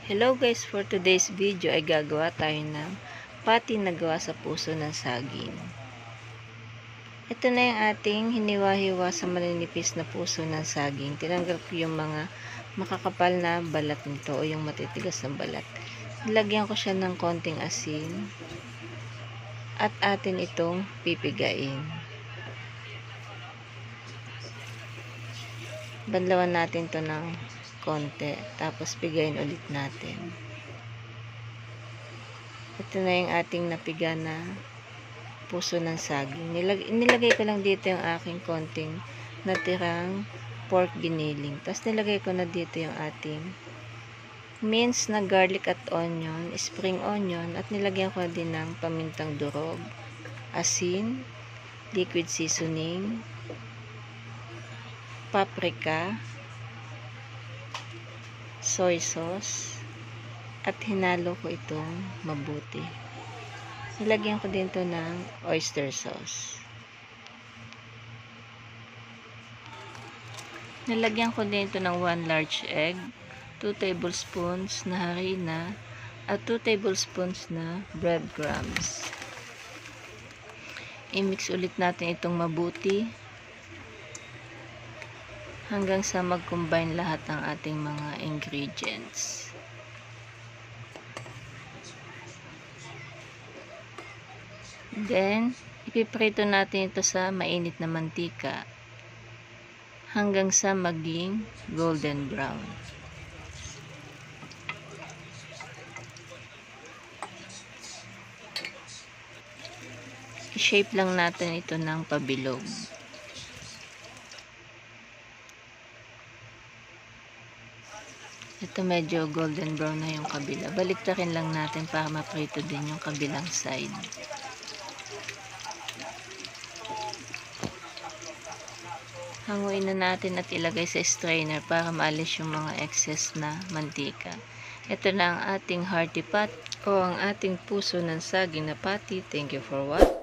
Hello guys, for today's video ay gagawa tayo ng pati na gawa sa puso ng saging. Ito na yung ating hiniwa-hiwa sa maninipis na puso ng saging. Tinanggal ko yung mga makakapal na balat nito o yung matitigas na balat. Nilagyan ko siya ng konting asin at atin itong pipigain. Banlawan natin to ng konti, tapos pigayin ulit natin. Ito na yung ating napiga na puso ng saging. Nilagay ko lang dito yung aking konting natirang pork giniling. Tapos nilagay ko na dito yung ating minced na garlic at onion, spring onion, at nilagyan ko din ng pamintang durog, asin, liquid seasoning, paprika, soy sauce, at hinalo ko itong mabuti. Nilagyan ko din to ng oyster sauce. Nilagyan ko din ito ng 1 large egg, 2 tablespoons na harina, at 2 tablespoons na breadcrumbs. I-mix ulit natin itong mabuti hanggang sa mag-combine lahat ng ating mga ingredients. Then, ipiprito natin ito sa mainit na mantika hanggang sa maging golden brown. I-shape lang natin ito ng pabilog. Ito medyo golden brown na yung kabila. Baliktarin lang natin para maprito din yung kabilang side. Hanguin na natin at ilagay sa strainer para maalis yung mga excess na mantika. Ito na ang ating hearty pat o ang ating puso ng saging na patty. Thank you for watching.